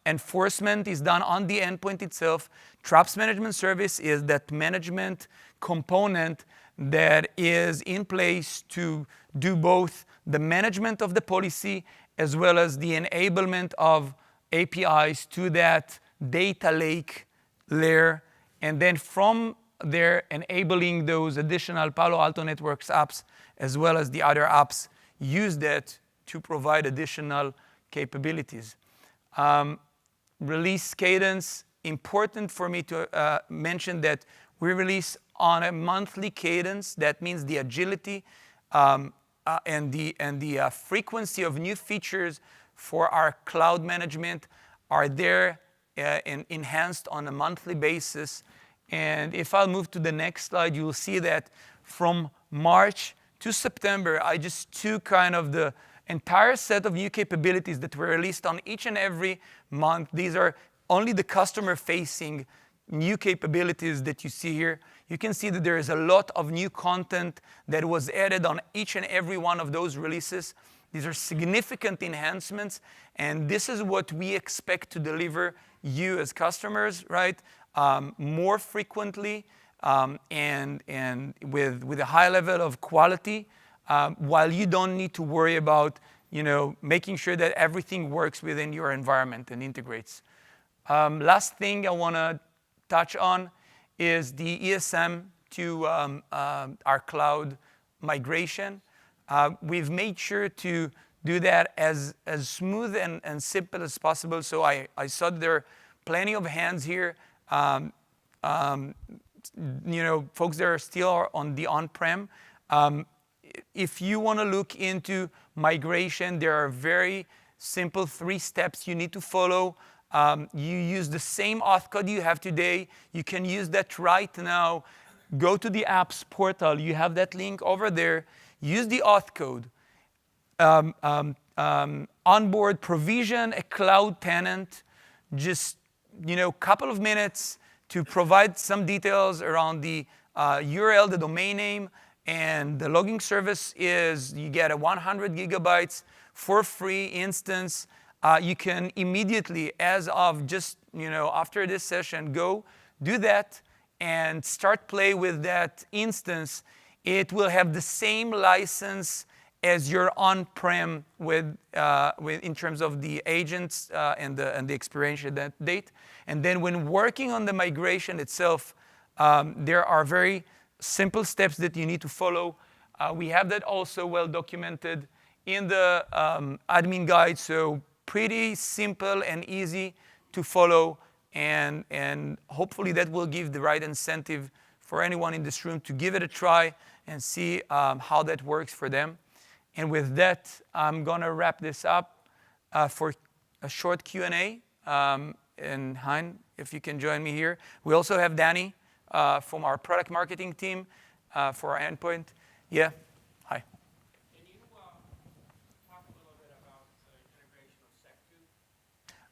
Enforcement is done on the endpoint itself. Traps Management Service is that management component that is in place to do both the management of the policy as well as the enablement of APIs to that data lake layer, and then from there enabling those additional Palo Alto Networks apps as well as the other apps use that to provide additional capabilities. Release cadence, important for me to mention that we release on a monthly cadence. That means the agility and the frequency of new features for our cloud management are there and enhanced on a monthly basis. And if I'll move to the next slide, you'll see that from March to September, I just took kind of the entire set of new capabilities that were released on each and every month. These are only the customer-facing new capabilities that you see here. You can see that there is a lot of new content that was added on each and every one of those releases. These are significant enhancements, and this is what we expect to deliver you as customers, right? More frequently and with a high level of quality, while you don't need to worry about making sure that everything works within your environment and integrates. Last thing I want to touch on is the ESM to our cloud migration. We've made sure to do that as smooth and simple as possible. So I saw there are plenty of hands here. Folks that are still on the on-prem. If you want to look into migration, there are very simple 3 steps you need to follow. You use the same auth code you have today. You can use that right now. Go to the apps portal. You have that link over there. Use the auth code. Onboard, provision a cloud tenant. Just couple of minutes to provide some details around the URL, the domain name, and the logging service is you get a 100 gigabytes for free instance. You can immediately, as of just after this session, go do that and start play with that instance. It will have the same license as your on-prem with in terms of the agents and the expiration date. And then when working on the migration itself, there are very simple steps that you need to follow. We have that also well documented in the admin guide, so pretty simple and easy to follow, and hopefully that will give the right incentive for anyone in this room to give it a try and see how that works for them. And with that, I'm going to wrap this up for a short Q&A. And Hein, if you can join me here. We also have Danny from our product marketing team for our endpoint. Yeah, hi. Can you talk a little bit about the integration of Sec2?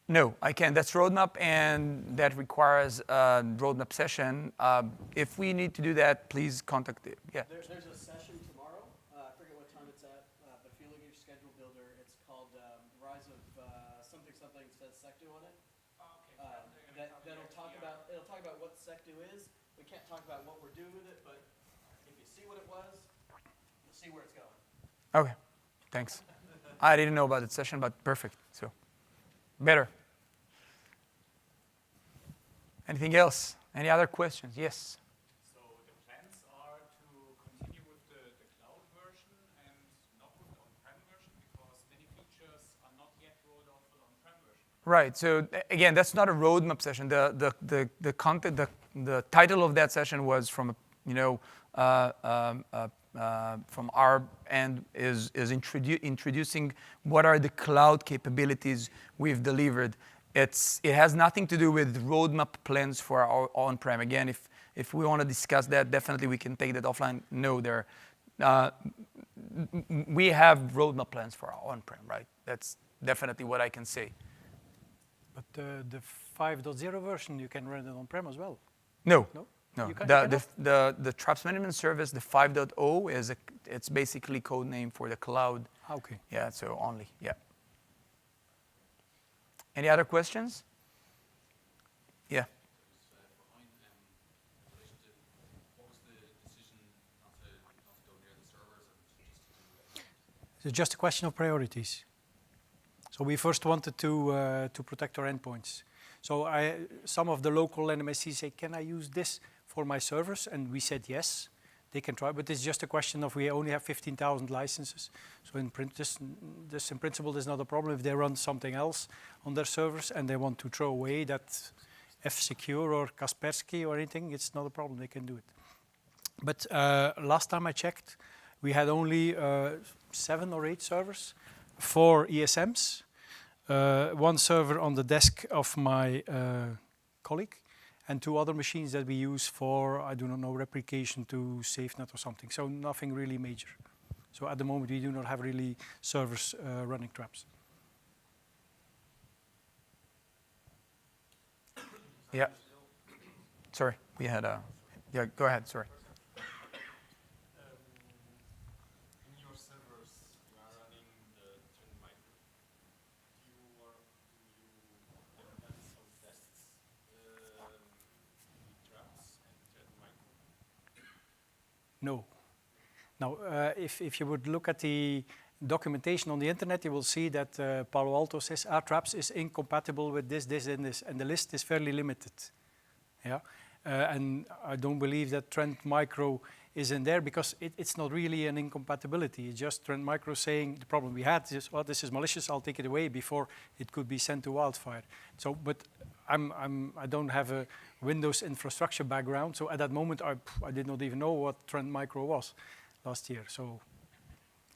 No, I can't. That's roadmap, and that requires a roadmap session. If we need to do that, please contact it. Yeah. There's a session tomorrow. I forget what time it's at, but if you look at your schedule builder, it's called Rise of something something says Sec2 on it. It'll talk about what Sec2 is. We can't talk about what we're doing with it, but if you see what it was, you'll see where it's going. Okay, thanks. I didn't know about that session, but perfect. So, better. Anything else? Any other questions? Yes. So the plans are to continue with the cloud version and not with the on-prem version because many features are not yet rolled out for the on-prem version. Right. So again, that's not a roadmap session. The content, the title of that session was from from our end is introducing what are the cloud capabilities we've delivered. It has nothing to do with roadmap plans for our on-prem. Again, if we want to discuss that, definitely we can take that offline. No, we have roadmap plans for our on-prem, right? That's definitely what I can say. But the 5.0 version, you can run it on-prem as well. No. No? No, You cannot? the Traps management service, the 5.0 it's basically code name for the cloud. Okay. Yeah, so only, yeah. Any other questions? Yeah. For Hein, in relation to what was the decision not to go near the servers and just to do that? It's just a question of priorities. So we first wanted to protect our endpoints. So some of the local NMSCs say, can I use this for my servers? And we said yes, they can try, but it's just a question of we only have 15,000 licenses. So this in principle is not a problem. If they run something else on their servers and they want to throw away that F-Secure or Kaspersky or anything, it's not a problem, they can do it. But last time I checked, we had only 7 or 8 servers, 4 ESMs, 1 server on the desk of my colleague, and 2 other machines that we use for, I do not know, replication to SafeNet or something. So nothing really major. So at the moment, we do not have really servers running traps. Yeah. Sorry, we had a, yeah, go ahead, sorry. In your servers, you are running the Trend Micro. Do you implement some tests with traps and Trend Micro? No. Now, if you would look at the documentation on the internet, you will see that Palo Alto says our traps is incompatible with this, this, and this, and the list is fairly limited. Yeah, and I don't believe that Trend Micro is in there because it's not really an incompatibility. It's just Trend Micro saying the problem we had is, well, this is malicious. I'll take it away before it could be sent to wildfire. So, but I don't have a Windows infrastructure background, so at that moment I did not even know what Trend Micro was last year. So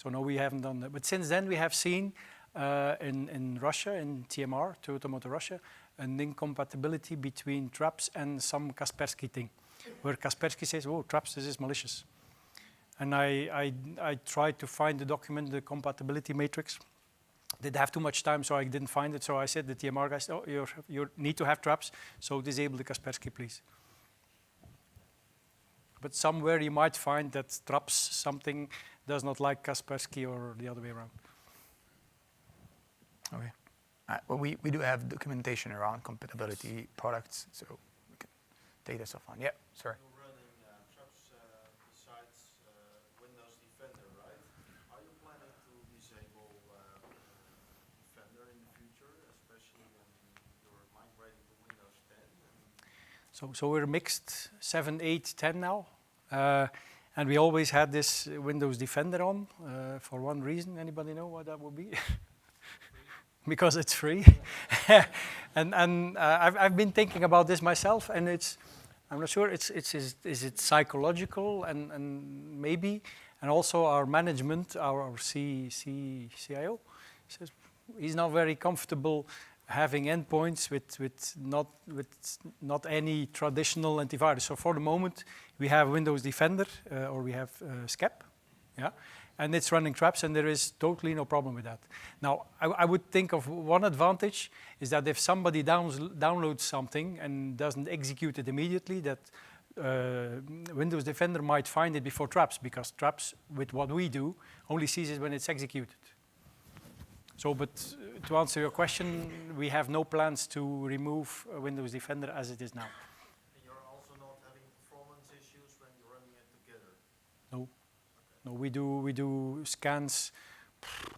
no, we haven't done that. But since then, we have seen in Russia, in TMR, Toyota Motor Russia, an incompatibility between traps and some Kaspersky thing, where Kaspersky says, oh, traps, this is malicious. And I tried to find the document, the compatibility matrix. Didn't have too much time, so I didn't find it. So I said, the TMR guys, oh, you need to have traps, so disable the Kaspersky, please. But somewhere you might find that traps something does not like Kaspersky or the other way around. Okay. Well, we do have documentation around compatibility products, so we can take this offline. Yeah, sorry. You're running traps besides Windows Defender, right? Are you planning to disable Defender in the future, especially when you're migrating to Windows 10? So we're mixed 7, 8, 10 now. And we always had this Windows Defender on for one reason. Anybody know what that would be? Because it's free. and I've been thinking about this myself, and I'm not sure. Is it psychological and maybe, and also our management, our CIO says he's not very comfortable having endpoints with not any traditional antivirus. So for the moment, we have Windows Defender or we have SCEP, yeah, and it's running traps, and there is totally no problem with that. Now, I would think of one advantage is that if somebody downloads something and doesn't execute it immediately, that Windows Defender might find it before traps, because traps, with what we do, only sees it when it's executed. So, but to answer your question, we have no plans to remove Windows Defender as it is now. And you're also not having performance issues when you're running it together? No. No, we do scans,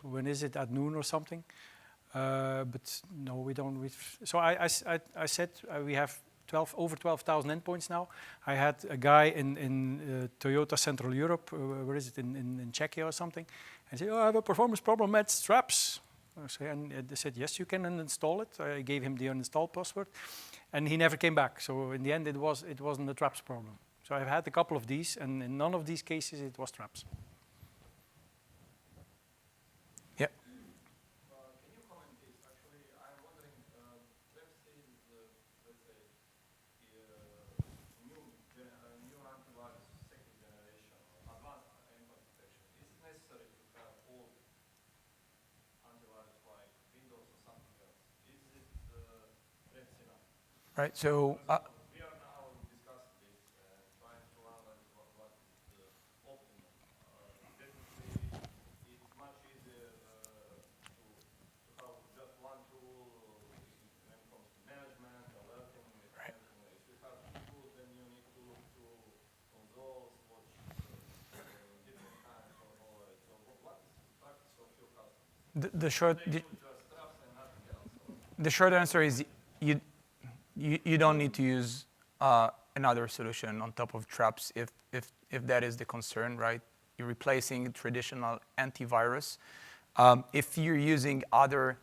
when is it, at noon or something? But no, we don't. So I said we have over 12,000 endpoints now. I had a guy in Toyota Central Europe, where is it, in Czechia or something, and said, oh, I have a performance problem, it's traps. And they said, yes, you can uninstall it. I gave him the uninstall password, and he never came back. So in the end, it wasn't a traps problem. So I've had a couple of these, and in none of these cases, it was traps. Yeah. Can you comment this? Actually, I'm wondering, traps is, let's say, new antivirus, second generation, advanced endpoint protection. Is it necessary to have all antivirus like Windows or something else? Is it right? So We are now discussing this, trying to analyze what is the optimum. Definitely, it's much easier to have just one tool when it comes to management, alerting, Right. management. If you have two tools, then you need to look to consoles, watch different kinds of all that. So what is the practice of your customers? the short They use just traps and nothing else. the short answer is you don't need to use another solution on top of traps if that is the concern, right? You're replacing traditional antivirus. If you're using other,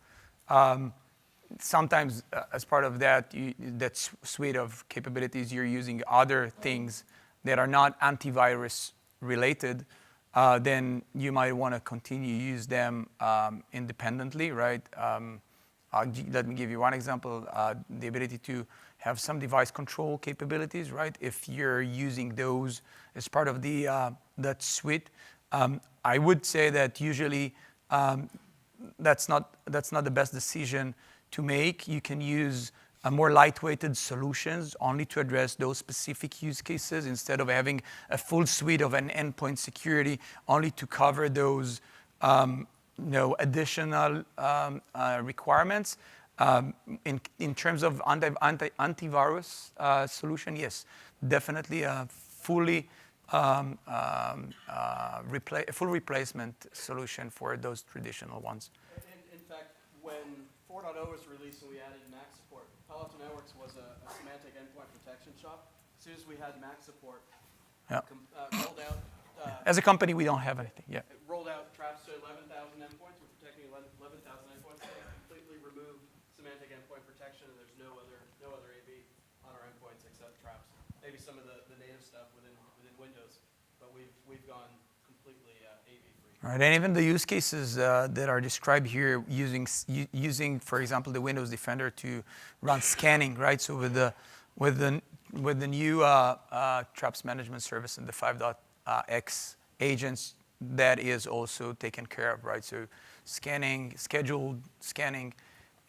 sometimes as part of that, that suite of capabilities, you're using other things that are not antivirus related, then you might want to continue to use them independently, right? Let me give you one example, the ability to have some device control capabilities, right? If you're using those as part of the that suite, I would say that usually that's not the best decision to make. You can use more lightweighted solutions only to address those specific use cases instead of having a full suite of an endpoint security only to cover those additional requirements. In terms of antivirus solution, yes, definitely a fully full replacement solution for those traditional ones. In fact, when 4.0 was released and we added Mac support, Palo Alto Networks was a semantic endpoint protection shop. As soon as we had Mac support, Yeah. Rolled out. As a company, we don't have anything. Yeah. It rolled out traps to 11,000 endpoints. We're protecting 11,000 endpoints. So it completely removed semantic endpoint protection, and there's no other AV on our endpoints except traps. Maybe some of the native stuff within Windows, but we've gone completely AV free. Right, and even the use cases that are described here, using, for example, the Windows Defender to run scanning, right? So with the new traps management service and the 5.x agents, that is also taken care of, right? So scheduled scanning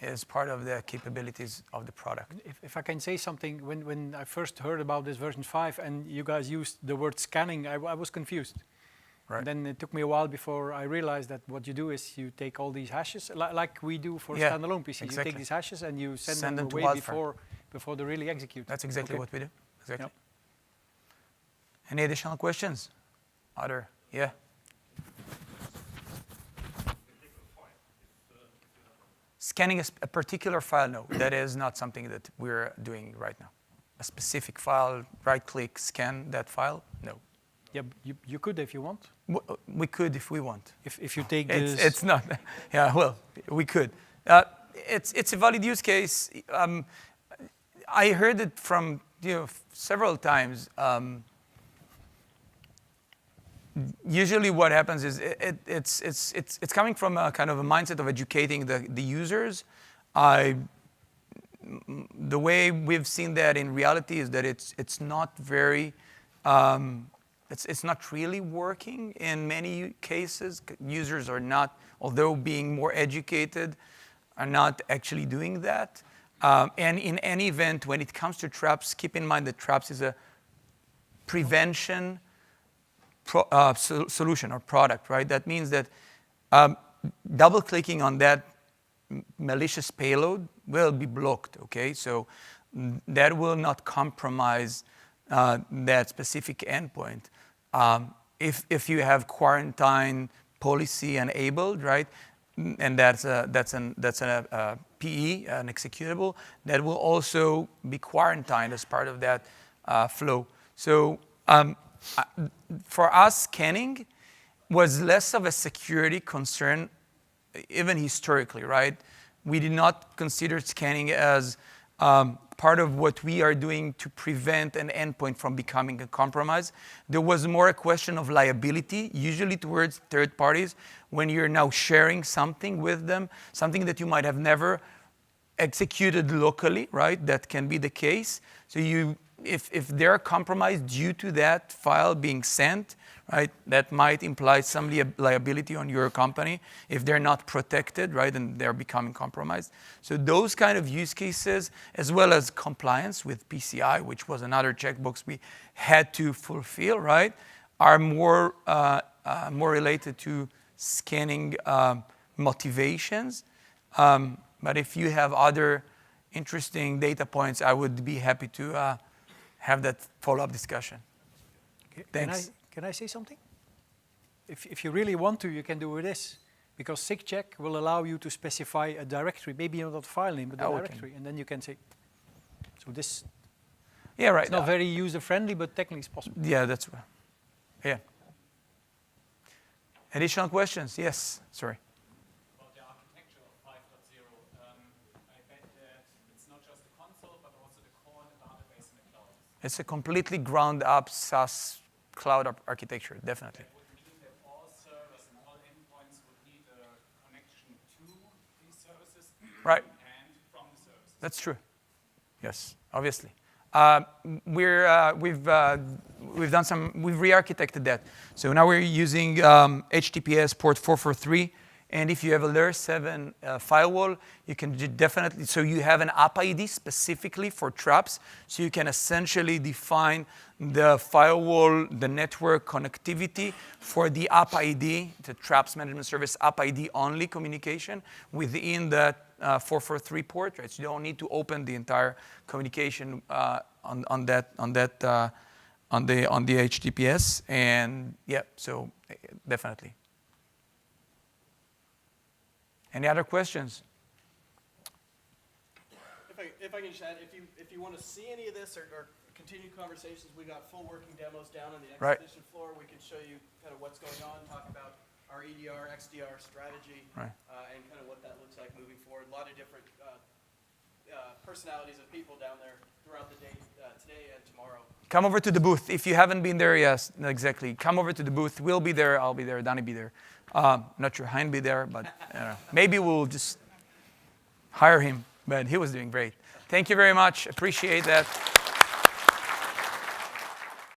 is part of the capabilities of the product. If I can say something, when I first heard about this version 5 and you guys used the word scanning, I was confused. Right. And then it took me a while before I realized that what you do is you take all these hashes, like we do for standalone PCs. Exactly. You take these hashes and you send Send them to away Wildfire. before they really execute. That's exactly Okay. what we do. Exactly. Yep. Any additional questions? Yeah. Scanning a particular file, no. That is not something that we're doing right now. A specific file, right-click, scan that file, no. Yeah, you could if you want. We could if we want. If you take this. It's not. Yeah, well, we could. It's a valid use case. I heard it from several times. Usually, what happens is it's coming from a kind of a mindset of educating the users. The way we've seen that in reality is that it's not very. It's not really working in many cases. Users are not, although being more educated, are not actually doing that. And in any event, when it comes to traps, keep in mind that traps is a prevention solution or product, right? That means that double-clicking on that malicious payload will be blocked, okay? So that will not compromise that specific endpoint. If you have quarantine policy enabled, right, and that's a PE, an executable, that will also be quarantined as part of that flow. So for us, scanning was less of a security concern, even historically, right? We did not consider scanning as part of what we are doing to prevent an endpoint from becoming a compromise. There was more a question of liability, usually towards third parties, when you're now sharing something with them, something that you might have never executed locally, right? That can be the case. So if they're compromised due to that file being sent, right, that might imply some liability on your company if they're not protected, right, and they're becoming compromised. So those kind of use cases, as well as compliance with PCI, which was another checkbox we had to fulfill, right, are more related to scanning motivations. But if you have other interesting data points, I would be happy to have that follow-up discussion. Thanks. Can I say something? If you really want to, you can do this. Because SIGCheck will allow you to specify a directory, maybe not a file name, but a directory. And then you can say, so this it's not very user-friendly, but technically it's possible. Yeah, that's right. Yeah. Additional questions? Yes, sorry. About the architecture of 5.0, I bet that it's not just the console, but also the core and the database in the cloud. It's a completely ground-up SaaS cloud architecture, definitely. That would mean that all servers and all endpoints would need a connection to these services Right. and from the services. That's true. Yes, obviously. We've re-architected that. So now we're using HTTPS port 443. And if you have a layer 7 firewall, you can definitely, so you have an app ID specifically for traps. So you can essentially define the firewall, the network connectivity for the app ID, the traps management service app ID only communication within that 443 port, right? So you don't need to open the entire communication on the HTTPS. And yeah, so definitely. Any other questions? If I can just add, if you want to see any of this or continue conversations, we got full working demos down on the exhibition floor. We can show you kind of what's going on, talk about our EDR, XDR strategy, and kind of what that looks like moving forward. A lot of different personalities of people down there throughout the day, today and tomorrow. Come over to the booth. If you haven't been there, yes, exactly. Come over to the booth. We'll be there. I'll be there. Danny be there. Not sure Hein be there, but maybe we'll just hire him. But he was doing great. Thank you very much. Appreciate that.